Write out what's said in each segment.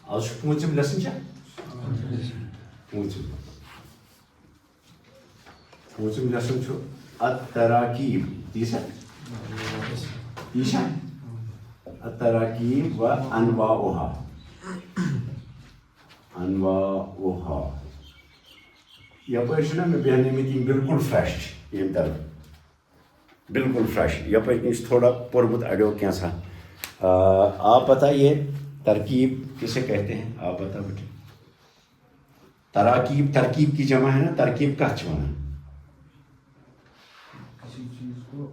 آج پوٗژِم لیسن چھا پوٗژِم لیسن چھُ التراکیب تی چھا التراکیب و انواعها یپٲرۍ چھُنہ مےٚ بیٚہنٲمٕتۍ یِم بالکل فرٛٮ۪ش ییٚمہِ طرف بالکل فرٛٮ۪ش یپٲرۍ کِنۍ چھُ تھوڑا پوٚرمُت اڑیو کینٛژھا آپ بتائیے ترکیب کسے کہتے ہیں آپ بتا بیٹے تراکیب ترکیب کی جمع ہے نا ترکیب کیا چھونا کسی چیز کو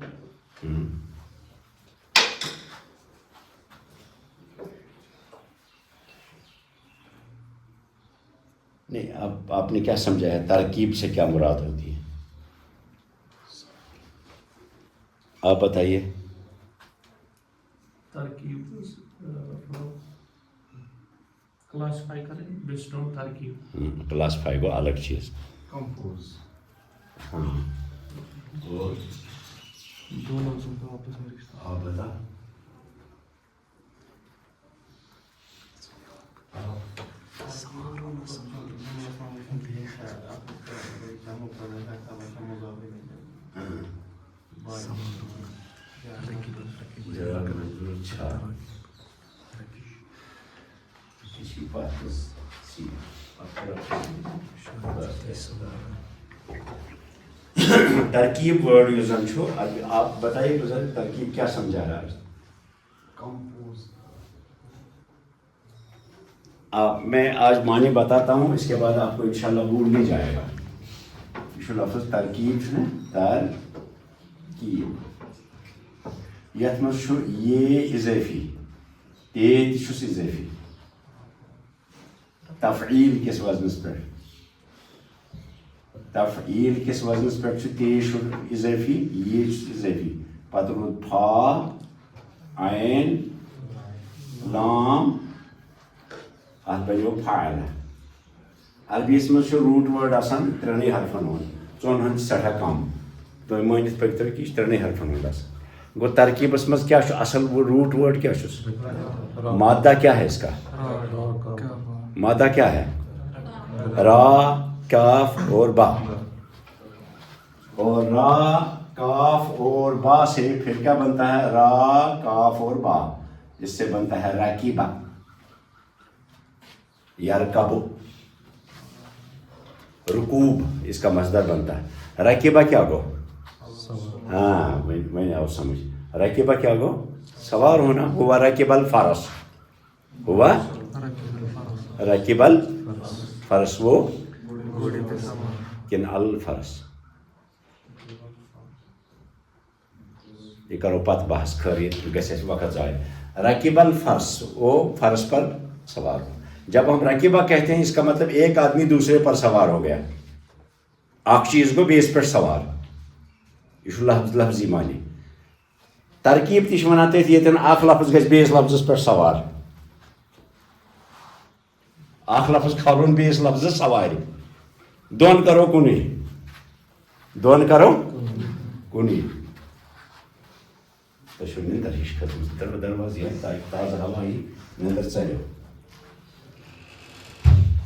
نہیں اب آپ نے کیا سمجھا ہے ترکیب سے کیا مراد ہوتی ہے آپ بتائیے ترکیب کلاسیفائی کریں بیسڈ آن ترکیب کلاسیفائی کو الگ چیز کمپوز ہاں اور دو لفظوں کا آپس میں رشتہ آپ بتا ترکیب ورڈ یُس زن چھُ آپ بتائیے بزرگ ترکیب کیا سمجھا رہا ہے کمپوز میں آج معنی بتاتا ہوں اس کے بعد آپ کو انشاءاللہ بھول نہیں جائے گا یہ لفظ ترکیب چھُ نا ترکیب یتھ منٛز چھُ یہ اضافی تے تہِ چھُس اضافی تفعیل کِس وزنس پٮ۪ٹھ تفعیل کِس وزنس پٮ۪ٹھ چھُ تے چھُ اضافی یہ چھُس اضافی پتہٕ روٗد فا عین لام اتھ بنیو فاعل عربیس منٛز چھُ روٗٹ وٲرڈ آسان ترٛٮ۪نٕے حرفن ہُنٛد ژۄن ہُنٛد چھِ سٮ۪ٹھاہ کم تُہۍ مٲنِتھ پٔکۍتو کہِ یہِ چھُ ترٛٮ۪نٕے حرفن ہُنٛد آسان گوٚو ترکیبس منٛز کیٛاہ چھُ اصل روٗٹ وٲرڈ کیٛاہ چھُس مادہ کیا ہے اس کا مادہ کیا ہے را کاف اور با اور را کاف اور با سے پھر کیا بنتا ہے را کاف اور با اس سے بنتا ہے راکیبہ یرکب رکوب اس کا مصدر بنتا ہے راکیبہ کیا گو ہاں میں آؤ سمجھ راکیبہ کیا گو سوار ہونا ہوا راکب الفرس ہوا راکب الفرس وہ کن الفرس یہ کرو پت بحث خرید گھس وقت ضائع راکب الفرس وہ فرس پر سوار ہو جب ہم راکبہ کہتے ہیں اس کا مطلب ایک آدمی دوسرے پر سوار ہو گیا اک چیز کو بیس پر سوار یہ لفظی معنی ترکیب تہ ونان تھی یتن اخ لفظ گژھِ بیس لفظس پہ سوار اخ لفظ کھالون بیس لفظس سوارِ دون کرو کُنُے دون کرو کُنُے تۄہہِ چھو نِندٕر ہِش کھٔژمٕژ دروازٕ یہِ تاکہِ تازٕ ہوا یی نِندٕر ژَلِو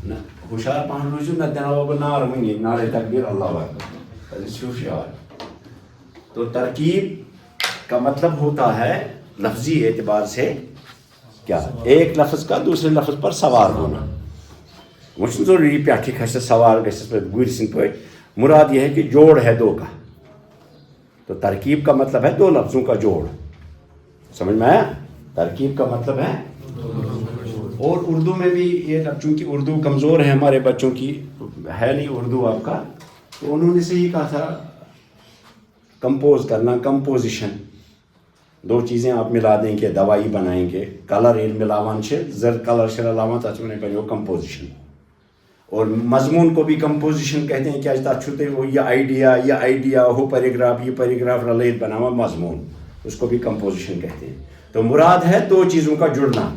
نہ ہوشیار پہن روٗزِو نہ دِناو بہٕ نار وٕنی نعرے تکبیر اللہ اکبر تیٚلہِ چھِ ہوشیار تو ترکیب کا مطلب ہوتا ہے لفظی اعتبار سے کیا ایک لفظ کا دوسرے لفظ پر سوار ہونا وہ چھُنہٕ ضروٗری پٮ۪ٹھٕ کھسہِ سوار گژھٮ۪س گُرۍ سٕنٛدۍ پٲٹھۍ مراد یہ ہے کہ جوڑ ہے دو کا تو ترکیب کا مطلب ہے دو لفظوں کا جوڑ سمجھ میں آیا ترکیب کا مطلب ہے اور اردو میں بھی یہ چونکہ اردو کمزور ہے ہمارے بچوں کی ہے نہیں اردو آپ کا تو انہوں نے سے یہ کہا تھا کمپوز کرنا کمپوزیشن دو چیزیں آپ ملا دیں گے دوائی بنائیں گے کلر ملاوان زرد کلر سے رلاوان تک بنو کمپوزیشن اور مضمون کو بھی کمپوزیشن کہتے ہیں کیا وہ یہ آئیڈیا ہو پیراگراف یہ پیراگراف رلائت بناوا مضمون اس کو بھی کمپوزیشن کہتے ہیں تو مراد ہے دو چیزوں کا جڑنا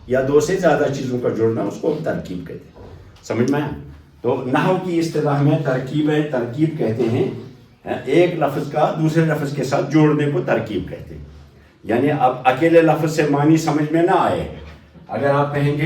یا دو سے زیادہ چیزوں کا جڑنا اس کو ترکیب کہتے ہیں سمجھ میں تو نحو کی اصطلاح میں ترکیب کہتے ہیں ایک لفظ کا دوسرے لفظ کے ساتھ جوڑنے کو ترکیب کہتے ہیں یعنی اب اکیلے لفظ سے معنی سمجھ میں نہ آئے اگر آپ کہیں گے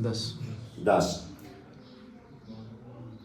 10।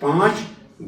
5,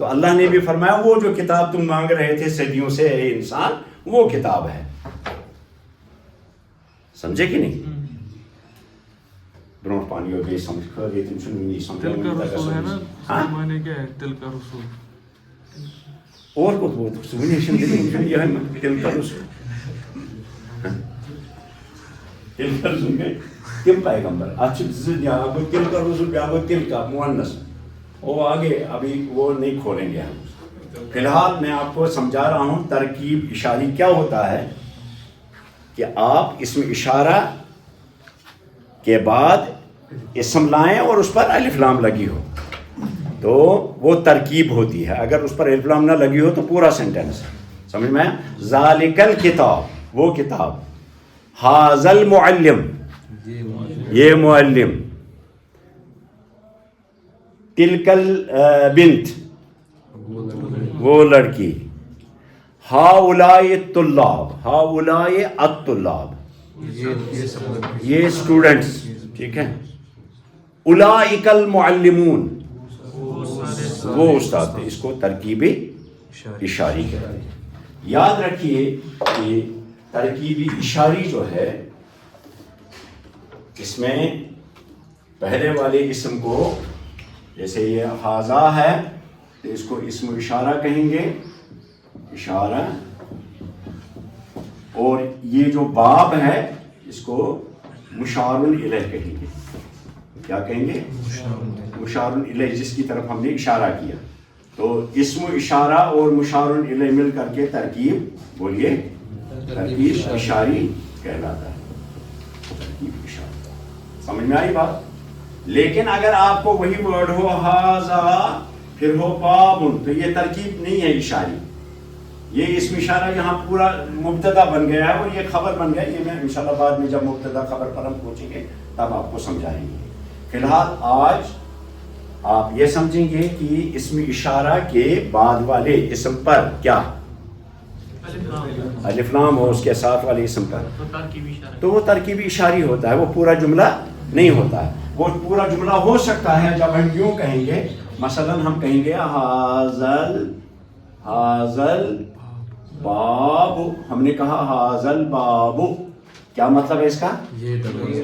تو اللہ نے بھی فرمایا وہ جو کتاب تم مانگ رہے تھے صدیوں سے اے انسان وہ کتاب ہے. سمجھے کہ نہیں؟ برونٹ پانی ہو گئی سمجھ کر یہ تم سنو نہیں دل کا رسول ہے نا، ہاں معنی کیا ہے دل کا رسول؟ اور کو وہ سنیشن دل یہ ہے دل کا رسول دل کا رسول میں تم پیغمبر اچھا یہاں کو دل کا رسول یہاں کو دل کا مؤنث وہ آگے ابھی وہ نہیں کھولیں گے ہم. فی الحال میں آپ کو سمجھا رہا ہوں ترکیب اشاری کیا ہوتا ہے کہ آپ اسم اشارہ کے بعد اسم لائیں اور اس پر الف لام لگی ہو تو وہ ترکیب ہوتی ہے. اگر اس پر الف لام نہ لگی ہو تو پورا سینٹینس سمجھ میں. ذالک الکتاب وہ کتاب، ھذا المعلم یہ معلم، تلک البنت وہ لڑکی، ہؤلاء الطلاب ہؤلاء الطلاب یہ اسٹوڈنٹس، ٹھیک ہے. اولئک المعلمون وہ استاد تھے. اس کو ترکیبی اشاری کہتے ہیں. یاد رکھیے کہ ترکیبی اشاری جو ہے اس میں پہلے والے اسم کو جیسے یہ ھذا ہے تو اس کو اسم اشارہ کہیں گے، اشارہ. اور یہ جو باب ہے اس کو مشار الیہ کہیں گے. کیا کہیں گے؟ مشار الیہ، جس کی طرف ہم نے اشارہ کیا. تو اسم اشارہ اور مشار الیہ مل کر کے ترکیب بولیے ترکیب اشاری کہلاتا ہے. ترکیب اشاری سمجھ میں آئی بات؟ لیکن اگر آپ کو وہی ورڈ ہو ھذا پھر ہو باب تو یہ ترکیب نہیں ہے اشاری. یہ اسم اشارہ یہاں پورا مبتدا بن گیا ہے اور یہ خبر بن گیا. یہ میں انشاءاللہ بعد میں جب مبتدا خبر پر ہم پہنچیں گے تب آپ کو سمجھائیں گے. فی الحال آج آپ یہ سمجھیں گے کہ اسم اشارہ کے بعد والے اسم پر کیا الف لام ہو اس کے ساتھ والے اسم پر تو وہ ترکیبی اشاری ہوتا ہے. وہ پورا جملہ نہیں ہوتا ہے. وہ پورا جملہ ہو سکتا ہے جب ہم یوں کہیں گے، مثلا ہم کہیں گے حاضل باب، ہم نے کہا حاضل باب، کیا مطلب ہے اس کا؟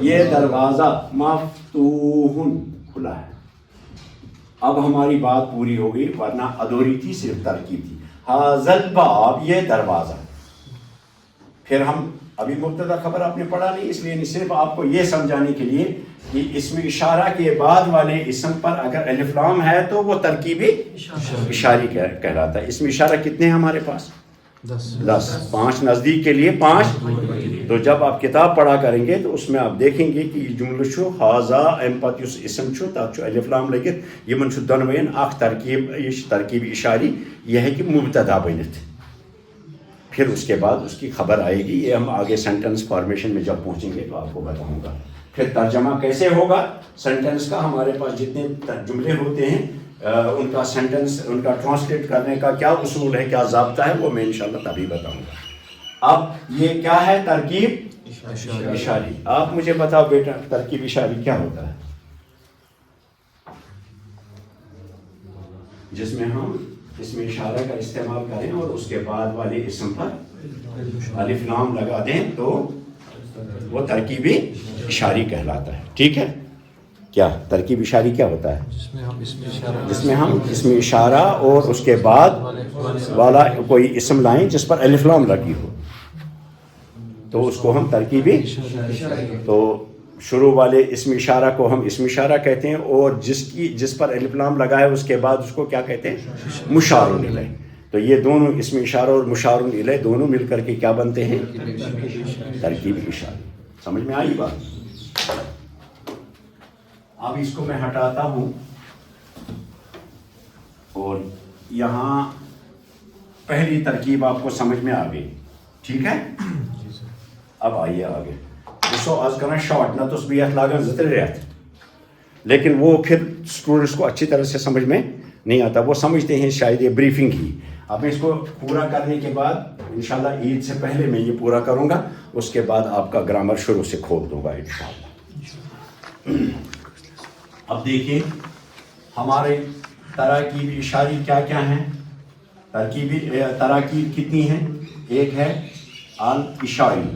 یہ دروازہ مفتوح کھلا ہے. اب ہماری بات پوری ہو گئی، ورنہ ادھوری تھی، صرف ترکیب تھی. حاضل باب یہ دروازہ. پھر ہم ابھی مبتدا خبر آپ نے پڑھا نہیں، اس لیے صرف آپ کو یہ سمجھانے کے لیے کہ اسم اشارہ کے بعد والے اسم پر اگر الف لام ہے تو وہ ترکیبی اشاری کہلاتا ہے. اسم اشارہ کتنے ہیں ہمارے پاس؟ 10. 5 نزدیک کے لیے 5. تو جب آپ کتاب پڑھا کریں گے تو اس میں آپ دیکھیں گے کہ یہ جملہ چھو ھذا ایم پتہ اس اسم چھو تب چھو الف لام لگت یمن چھو دونوین اخ ترکیب اشاری یہ ہے کہ مبتدا بنت. پھر اس کے بعد اس کی خبر آئے گی. یہ ہم آگے سینٹنس فارمیشن میں جب پہنچیں گے تو آپ کو بتاؤں گا. پھر ترجمہ کیسے ہوگا سینٹنس کا، ہمارے پاس جتنے جملے ہوتے ہیں ان کا سینٹنس ان کا ٹرانسلیٹ کرنے کا کیا اصول ہے، کیا ضابطہ ہے، وہ میں انشاءاللہ تبھی بتاؤں گا. اب یہ کیا ہے؟ ترکیب اشاری. آپ مجھے بتاؤ بیٹا ترکیب اشاری کیا ہوتا ہے؟ جس میں ہم اسم اشارہ کا استعمال کریں اور اس کے بعد والے اسم پر الف لام لگا دیں تو وہ ترکیبی اشاری کہلاتا ہے. ٹھیک ہے؟ کیا ترکیب اشاری کیا ہوتا ہے؟ جس میں ہم اسم اشارہ اور اس کے بعد والا کوئی اسم لائیں جس پر الف لام لگی ہو تو اس کو ہم ترکیبی. تو شروع والے اسم اشارہ کو ہم اسم اشارہ کہتے ہیں اور جس پر الف لام لگا ہے اس کے بعد اس کو کیا کہتے ہیں؟ مشار الیہ. تو یہ دونوں اسم اشارہ اور مشار الیہ دونوں مل کر کے کیا بنتے ہیں؟ ترکیبی اشارہ. سمجھ میں آئی بات؟ اب اس کو میں ہٹاتا ہوں اور یہاں پہلی ترکیب آپ کو سمجھ میں آ گئی. ٹھیک ہے؟ اب آئیے آگے. دوستو آج کرنا شارٹ نہ تو بیت لاگن زتر رہت لیکن وہ پھر اسٹوڈنٹس کو اچھی طرح سے سمجھ میں نہیں آتا. وہ سمجھتے ہیں شاید یہ بریفنگ ہی. اب اس کو پورا کرنے کے بعد انشاءاللہ عید سے پہلے میں یہ پورا کروں گا، اس کے بعد آپ کا گرامر شروع سے کھول دوں گا انشاءاللہ. اب دیکھیں ہمارے تراکیب اشاری کیا کیا ہیں؟ تراکیب کتنی ہیں؟ ایک ہے الاشاری،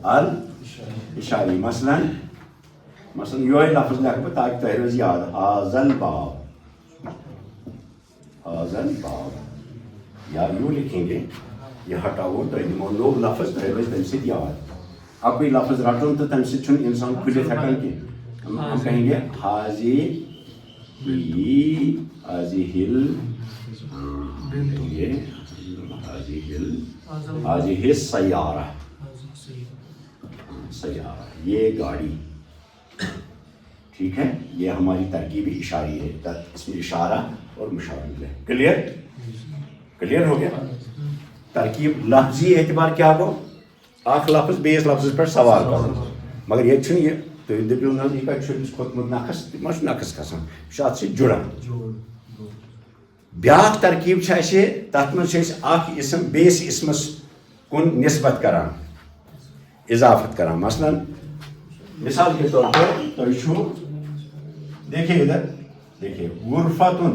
الاشاری مثلا یہ لفظ لکھ بہ تاکہ تہ روز یاد، ھذا الباب، ھذا الباب، یا یوں لکھیں گے، یہ ہٹاؤ تو دمو نو لفظ تہ روز تمہ سۭتۍ یاد، اکوئی لفظ رٹن تو تمہ سۭتۍ چھُنہٕ انسان کھُلِتھ ہٮ۪کان کینٛہہ، ہم کہیں گے حاضی حاضی سیارہ، سیارہ یہ گاڑی، ٹھیک ہے، یہ ہماری ترکیب اشاری ہے، اس میں اشارہ اور مشار ہے، کلیئر ہو گیا؟ ترکیب لفظی اعتبار کیا گو؟ اخ لفظ بیس لفظ پر سوال کرو، مگر یہ چھُنہٕ یہ تُہۍ دٔپِو نہ یہِ کَتہِ چھُ أمِس کھوٚتمُت نقص، تہِ ما چھُ نقص کھسان، یہِ چھُ اَتھ سۭتۍ جُڑان۔ بیٛاکھ ترکیب چھِ اَسہِ تَتھ منٛز چھِ أسۍ اکھ اسم بیٚیِس اسمس کُن نسبت کران، اضافت کران، مثلاً مثال کے طور پر تُہۍ چھُو دیکھیے ادھر، دیکھیے غرفتن،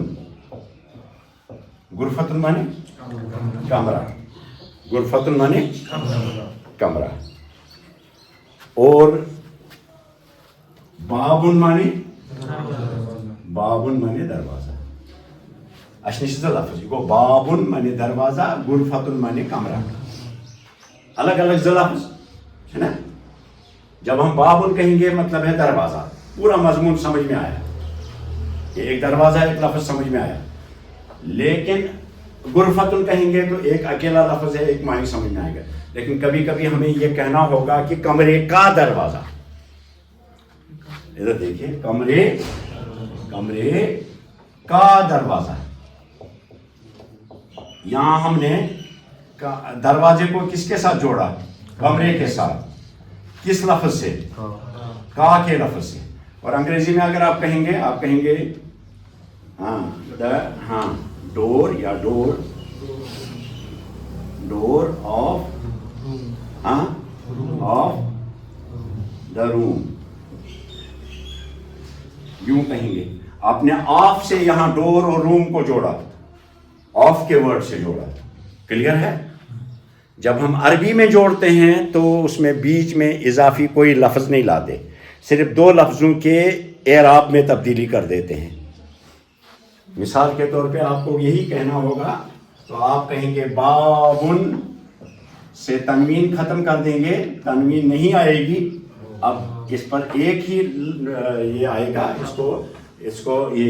غرفتن مانے کمرہ، غرفتن مانے کمرہ، اور بابن مانے دروازہ، اچھا نش لفظ یہ گو بابن مانے دروازہ، غرفتن مانے کمرہ، الگ الگ لفظ ہے نا۔ جب ہم بابن کہیں گے مطلب ہے دروازہ، پورا مضمون سمجھ میں آیا، یہ ایک دروازہ ایک لفظ سمجھ میں آیا، لیکن غرفتن کہیں گے تو ایک اکیلا لفظ ہے، ایک معنی سمجھ میں آئے گا، لیکن کبھی کبھی ہمیں یہ کہنا ہوگا کہ کمرے کا دروازہ، ادھر دیکھیے کمرے کا دروازہ، یہاں ہم نے دروازے کو کس کے ساتھ جوڑا؟ کمرے کے ساتھ، کس لفظ سے؟ کا کے لفظ سے۔ اور انگریزی میں اگر آپ کہیں گے ڈور یا ڈور آف دا روم، یوں کہیں گے، آپ نے آف سے یہاں ڈور اور روم کو جوڑا، آف کے ورڈ سے جوڑا، کلیئر ہے؟ جب ہم عربی میں جوڑتے ہیں تو اس میں بیچ میں اضافی کوئی لفظ نہیں لاتے، صرف دو لفظوں کے اعراب میں تبدیلی کر دیتے ہیں۔ مثال کے طور پہ آپ کو یہی کہنا ہوگا تو آپ کہیں گے بابن سے تنوین ختم کر دیں گے، تنوین نہیں آئے گی، اب اس پر ایک ہی یہ آئے گا، اس کو یہ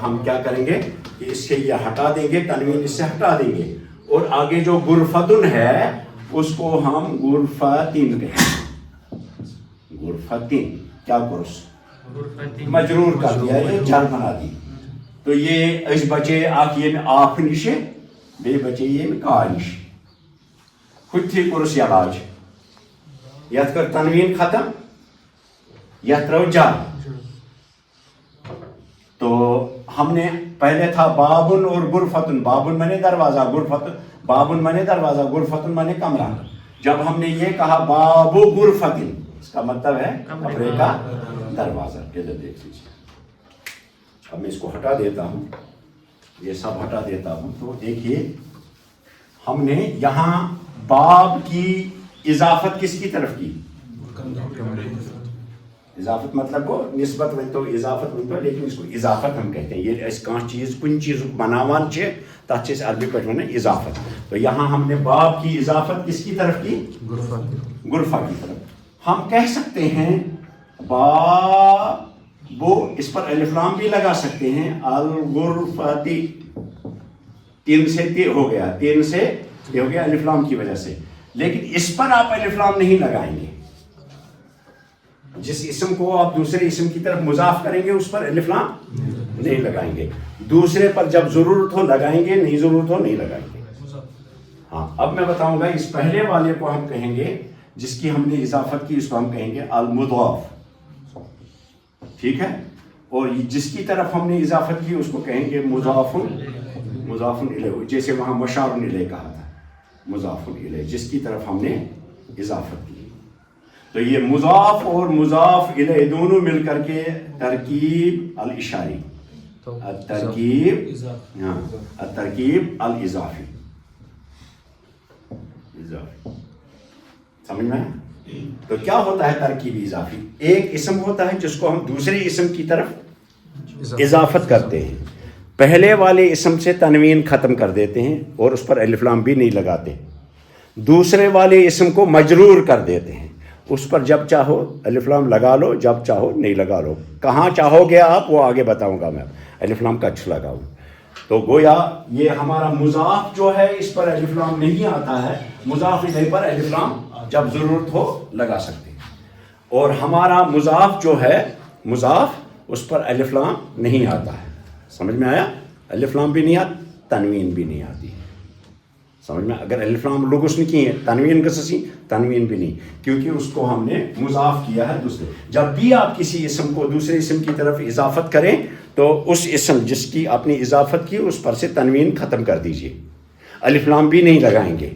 ہم کیا کریں گے کہ اس سے یہ ہٹا دیں گے، تنوین اس سے ہٹا دیں گے، اور آگے جو غرفتن ہے اس کو ہم غرفتین کہیں گے، غرفتین، کیا کرس مجرور کر دیا، یہ جر بنا دی، تو یہ اس بچے آخ یہ میں آف نشے بے بچے یہ میں کا نش، خود تھی کرس علاج، یت کر تنوین ختم، یت رو جر، تو ہم نے پہلے تھا بابن اور غرفتن، بابن مانے دروازہ، بابن مانے دروازہ، غرفتن مانے کمرہ، جب ہم نے یہ کہا بابو غرفتن، اس کا مطلب ہے کمرے کا دروازہ، ادھر دیکھ لیجیے، اب میں اس کو ہٹا دیتا ہوں، یہ سب ہٹا دیتا ہوں، تو دیکھیے ہم نے یہاں باب کی اضافت کس کی طرف کی؟ اضافت مطلب وہ نسبت ونتو اضافت ونتو، لیکن اس کو اضافت ہم کہتے ہیں، یہ اس کان چیز کن چیز بناوان چھے تاتھ چھے عربی پہ اضافت، تو یہاں ہم نے باب کی اضافت کس کی طرف کی؟ غرفہ کی طرف۔ ہم کہہ سکتے ہیں بابو، اس پر الف لام بھی لگا سکتے ہیں، الغرفتی، تین سے ہو گیا، تین سے یہ ہو گیا الف لام کی وجہ سے، لیکن اس پر آپ الف لام نہیں لگائیں گے، جس اسم کو آپ دوسرے اسم کی طرف مضاف کریں گے اس پر الف لام نہیں لگائیں گے، دوسرے پر جب ضرورت ہو لگائیں گے، نہیں ضرورت ہو نہیں لگائیں گے۔ ہاں اب میں بتاؤں گا، اس پہلے والے کو ہم کہیں گے، جس کی ہم نے اضافت کی، اس کو ہم کہیں گے المضاف، ٹھیک ہے، اور جس کی طرف ہم نے اضافت کی اس کو کہیں گے مضاف الیہ، جیسے وہاں مشار الیہ کہا تھا، مضاف الیہ، جس کی طرف ہم نے اضافت کی، تو یہ مضاف اور مضاف الیہ دونوں مل کر کے ترکیب الاشاری، تو الترکیب ہاں الترکیب الاضافی اضافی سمجھ میں آیا؟ تو کیا ہوتا ہے ترکیب اضافی؟ ایک اسم ہوتا ہے جس کو ہم دوسرے اسم کی طرف اضافت کرتے ہیں، پہلے والے اسم سے تنوین ختم کر دیتے ہیں اور اس پر الف لام بھی نہیں لگاتے، دوسرے والے اسم کو مجرور کر دیتے ہیں، اس پر جب چاہو الف لام لگا لو، جب چاہو نہیں لگا لو، کہاں چاہو گے آپ وہ آگے بتاؤں گا میں، الف لام کچھ لگاؤں۔ تو گویا یہ ہمارا مضاف جو ہے اس پر الف لام نہیں آتا ہے، مضاف الیہ پر الف لام جب ضرورت ہو لگا سکتے ہیں، اور ہمارا مضاف جو ہے مضاف اس پر الف لام نہیں آتا ہے، سمجھ میں آیا؟ الف لام بھی نہیں آتا، تنوین بھی نہیں آتی ہے، سمجھ میں؟ اگر الف لام لغس نہیں کی ہے تنوین گسسی تنوین بھی نہیں، کیونکہ اس کو ہم نے مضاف کیا ہے دوسرے۔ جب بھی آپ کسی اسم کو دوسرے اسم کی طرف اضافت کریں تو اس اسم جس کی آپ نے اضافت کی اس پر سے تنوین ختم کر دیجئے، الف لام بھی نہیں لگائیں گے،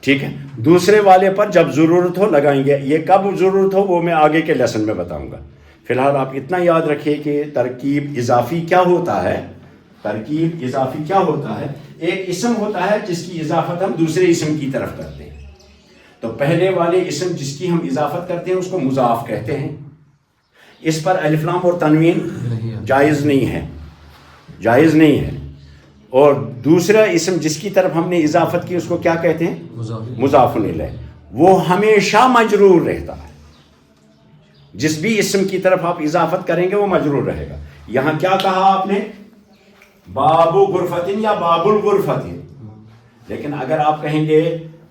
ٹھیک ہے؟ دوسرے والے پر جب ضرورت ہو لگائیں گے، یہ کب ضرورت ہو وہ میں آگے کے لیسن میں بتاؤں گا۔ فی الحال آپ اتنا یاد رکھیے کہ ترکیب اضافی کیا ہوتا ہے، ترکیب اضافی کیا ہوتا ہے؟ ایک اسم ہوتا ہے جس کی اضافت ہم دوسرے اسم کی طرف کرتے ہیں، تو پہلے والے اسم جس کی ہم اضافت کرتے ہیں اس کو مضاف کہتے ہیں، اس پر الف لام اور تنوین جائز نہیں ہے، جائز نہیں ہے، اور دوسرا اسم جس کی طرف ہم نے اضافت کی اس کو کیا کہتے ہیں؟ مضاف الیہ، وہ ہمیشہ مجرور رہتا ہے، جس بھی اسم کی طرف آپ اضافت کریں گے وہ مجرور رہے گا۔ یہاں کیا کہا آپ نے؟ باب غرفتن یا باب الغرفتن، لیکن اگر آپ کہیں گے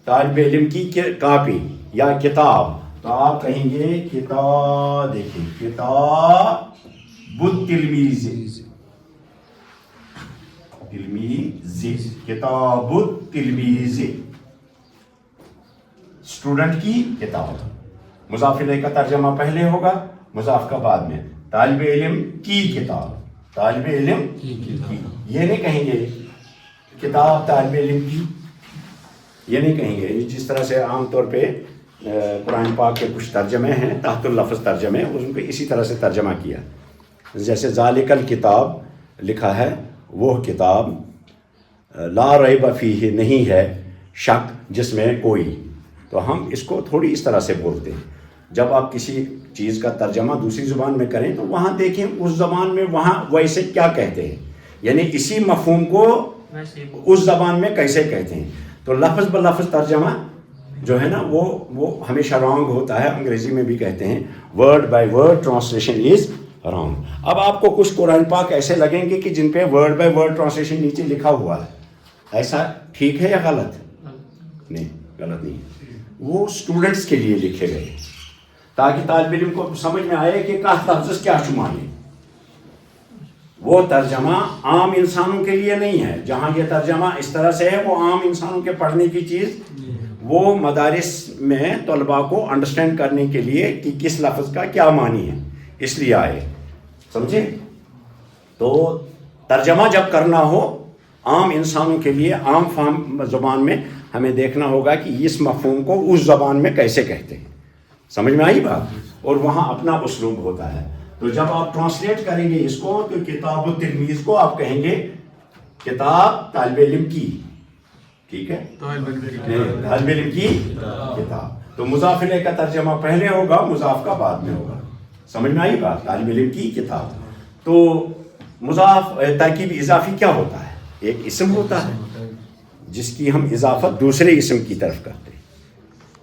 طالب علم کی کاپی یا کتاب تو آپ کہیں گے کتاب، دیکھیں کتاب التلمیذ، تلمیذ، کتاب التلمیذ، اسٹوڈنٹ کی کتاب، مضاف الیہ کا ترجمہ پہلے ہوگا، مضاف کا بعد میں، طالب علم کی کتاب، طالب علم کی، یہ نہیں کہیں گے کتاب طالب علم کی، یہ نہیں کہیں گے۔ جس طرح سے عام طور پہ قرآن پاک کے کچھ ترجمے ہیں تحت اللفظ ترجمے، ان کو اسی طرح سے ترجمہ کیا، جیسے ذالک الکتاب لکھا ہے وہ کتاب، لا ریب فیہ نہیں ہے شک جس میں کوئی، تو ہم اس کو تھوڑی اس طرح سے بولتے ہیں۔ جب آپ کسی چیز کا ترجمہ دوسری زبان میں کریں تو وہاں دیکھیں اس زبان میں وہاں ویسے کیا کہتے ہیں، یعنی اسی مفہوم کو اس زبان میں کیسے کہتے ہیں، تو لفظ بلفظ ترجمہ جو ہے نا وہ ہمیشہ رانگ ہوتا ہے، انگریزی میں بھی کہتے ہیں word by word translation is wrong. اب آپ کو کچھ قرآن پاک ایسے لگیں گے کہ جن پہ ورڈ بائی ورڈ ٹرانسلیشن نیچے لکھا ہوا ہے، ایسا ٹھیک ہے یا غلط؟ نہیں، غلط نہیں، وہ اسٹوڈنٹس کے لیے لکھے گئے تاکہ طالب علم کو سمجھ میں آئے کہ لفظ کیا شمار ہے۔ وہ ترجمہ عام انسانوں کے لیے نہیں ہے، جہاں یہ ترجمہ اس طرح سے ہے وہ عام انسانوں کے پڑھنے کی چیز، وہ مدارس میں طلباء کو انڈرسٹینڈ کرنے کے لیے کہ کس لفظ کا کیا معنی ہے اس لیے آئے، سمجھے؟ تو ترجمہ جب کرنا ہو عام انسانوں کے لیے عام فہم زبان میں ہمیں دیکھنا ہوگا کہ اس مفہوم کو اس زبان میں کیسے کہتے ہیں، سمجھ میں آئی بات؟ اور وہاں اپنا اسلوب ہوتا ہے۔ تو جب آپ ٹرانسلیٹ کریں گے اس کو تو کتاب التلمیذ کو آپ کہیں گے کتاب طالب علم کی، ٹھیک ہے، طالب علم کی کتاب، تو مضاف الیہ کا ترجمہ پہلے ہوگا، مضاف کا بعد میں ہوگا، سمجھ میں آئی بات؟ طالب علم کی کتاب۔ تو مضاف ترکیب اضافی کیا ہوتا ہے؟ ایک اسم ہوتا ہے جس کی ہم اضافت دوسرے اسم کی طرف کرتے ہیں،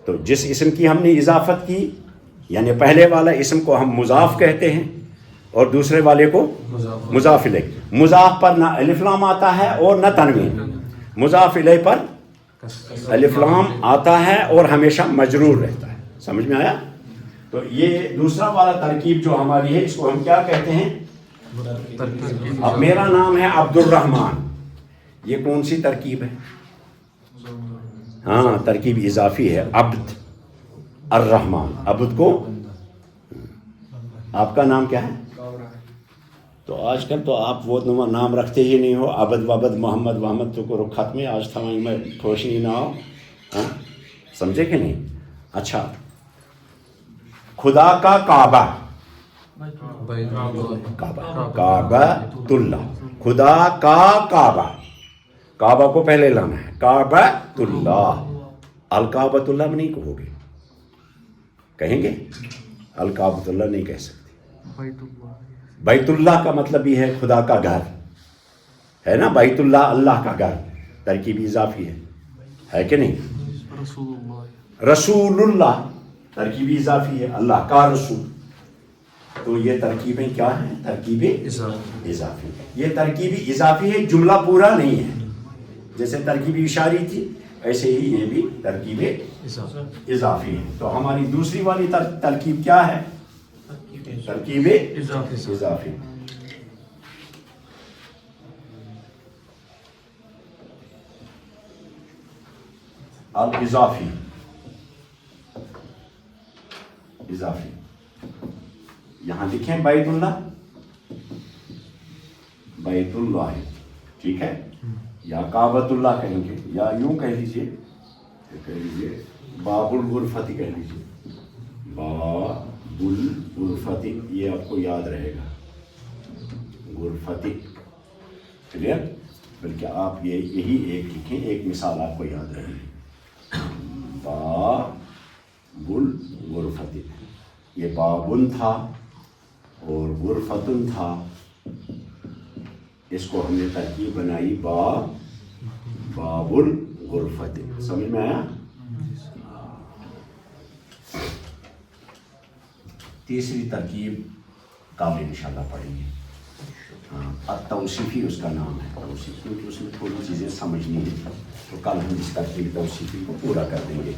تو جس اسم کی ہم نے اضافت کی یعنی پہلے والا اسم کو ہم مضاف کہتے ہیں اور دوسرے والے کو مضاف الیہ۔ مضاف پر نہ الف لام آتا ہے اور نہ تنوین، مضاف الیہ پر الف لام آتا ہے اور ہمیشہ مجرور رہتا ہے، سمجھ میں آیا؟ تو یہ دوسرا والا ترکیب جو ہماری ہے اس کو ہم کیا کہتے ہیں؟ اب میرا نام ہے عبد الرحمن، یہ کون سی ترکیب ہے؟ ہاں، ترکیب اضافی ہے، عبد الرحمن، عبد کو، آپ کا نام کیا ہے؟ تو آج کل تو آپ وہ نام رکھتے ہی نہیں ہو، عبد وابد محمد وحمد تو کو رکھت میں آج تھوڑی میں ٹھوشنی نہ ہو، سمجھے کہ نہیں؟ اچھا، خدا کا کعبہ، کعبہ کعبۃ اللہ، خدا کا کعبہ، کعبہ کو پہلے لانا ہے، کعبۃ اللہ، الکعبۃ اللہ میں نہیں کہو گے، کہیں گے الکعبۃ اللہ نہیں کہہ سکتے۔ بیت اللہ، بیت اللہ کا مطلب یہ ہے خدا کا گھر ہے نا، بیت اللہ اللہ کا گھر، ترکیب اضافی ہے کہ نہیں؟ رسول اللہ، رسول اللہ ترکیب اضافی ہے، اللہ کا رسول، تو یہ ترکیبیں کیا ہیں؟ ترکیب اضافی، یہ ترکیب اضافی ہے، جملہ پورا نہیں ہے، جیسے ترکیب اشاری تھی ایسے ہی یہ بھی ترکیب اضافی ہے۔ تو ہماری دوسری والی ترکیب کیا ہے؟ ترکیب اضافی۔ الاضافی، اضافی، یہاں لکھیں بیت اللہ، بیت اللہ، ٹھیک ہے، یا کعبۃ اللہ کہیں گے، یا یوں کہہ لیجیے باب الغرفت کہہ لیجیے، باب الغرفت، یہ آپ کو یاد رہے گا، غرفت، کلیئر، بلکہ آپ یہی ایک لکھیں، ایک مثال آپ کو یاد رہے گی، باب الغرفت، یہ بابن تھا اور غرفتن تھا، اس کو ہم نے ترکیب بنائی باب الغرفت، سمجھ میں آیا؟ تیسری ترکیب قابل انشاءاللہ پڑھیں گے، التوصیفی اس کا نام ہے، توصیف، کیونکہ اس میں تھوڑی چیزیں سمجھنی ہے، تو کل ہم اس ترکیب توصیفی کو پورا کر دیں گے۔